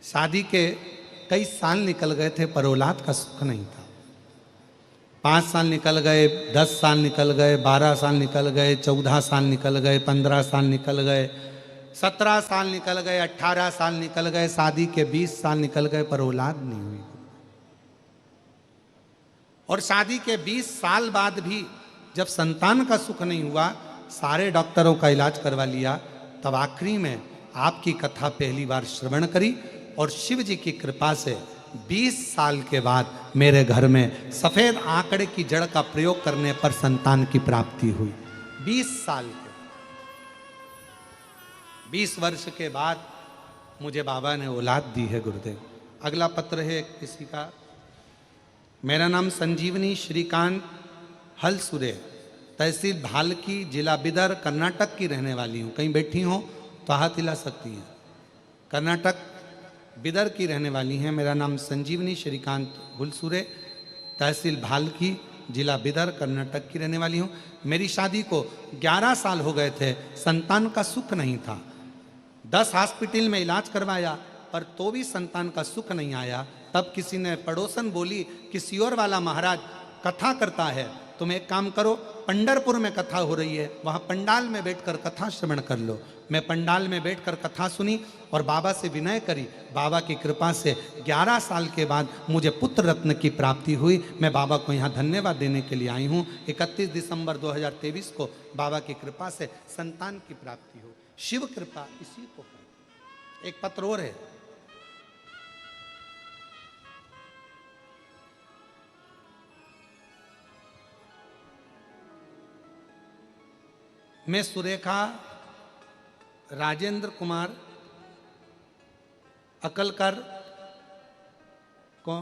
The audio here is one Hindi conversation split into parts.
शादी के कई साल निकल गए थे पर औलाद का सुख नहीं था। 5 साल निकल गए, 10 साल निकल गए, 12 साल निकल गए, 14 साल निकल गए, 15 साल निकल गए, 17 साल निकल गए, 18 साल निकल गए, शादी के 20 साल निकल गए पर औलाद नहीं हुई। और शादी के 20 साल बाद भी जब संतान का सुख नहीं हुआ, सारे डॉक्टरों का इलाज करवा लिया, तब आखिरी में आपकी कथा पहली बार श्रवण करी और शिव जी की कृपा से 20 साल के बाद मेरे घर में सफेद आंकड़े की जड़ का प्रयोग करने पर संतान की प्राप्ति हुई। 20 साल के 20 वर्ष के बाद मुझे बाबा ने औलाद दी है गुरुदेव। अगला पत्र है किसी का। मेरा नाम संजीवनी श्रीकांत हलसुरे, तहसील भालकी, जिला बिदर, कर्नाटक की रहने वाली हूँ। कहीं बैठी हो तो हाथ हिला सकती हैं। कर्नाटक बिदर की रहने वाली हैं। मेरा नाम संजीवनी श्रीकांत हुलसुरे, तहसील भालकी, जिला बिदर, कर्नाटक की रहने वाली हूँ। मेरी शादी को 11 साल हो गए थे, संतान का सुख नहीं था। 10 हॉस्पिटल में इलाज करवाया पर तो भी संतान का सुख नहीं आया। तब किसी ने, पड़ोसन बोली कि सियोर वाला महाराज कथा करता है, तुम एक काम करो, पंढरपुर में कथा हो रही है, वहाँ पंडाल में बैठकर कथा श्रवण कर लो। मैं पंडाल में बैठकर कथा सुनी और बाबा से विनय करी। बाबा की कृपा से 11 साल के बाद मुझे पुत्र रत्न की प्राप्ति हुई। मैं बाबा को यहाँ धन्यवाद देने के लिए आई हूँ। 31 दिसंबर 2023 को बाबा की कृपा से संतान की प्राप्ति हो। शिव कृपा इसी को है। एक पत्र और है। मैं सुरेखा राजेंद्र कुमार अकलकर को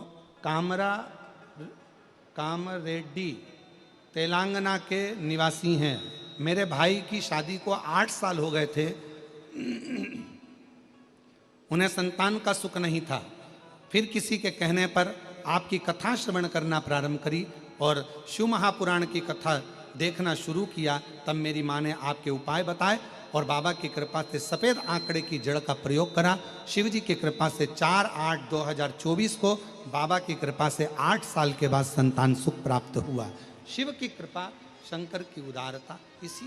कामरेड्डी तेलंगाना के निवासी हैं। मेरे भाई की शादी को 8 साल हो गए थे। उन्हें संतान का सुख नहीं था। फिर किसी के कहने पर आपकी कथा श्रवण करना प्रारंभ करी और शिव महापुराण की कथा देखना शुरू किया। तब मेरी माँ ने आपके उपाय बताए और बाबा की कृपा से सफ़ेद आंकड़े की जड़ का प्रयोग करा। शिव जी की कृपा से 4/8/2024 को बाबा की कृपा से 8 साल के बाद संतान सुख प्राप्त हुआ। शिव की कृपा, शंकर की उदारता इसी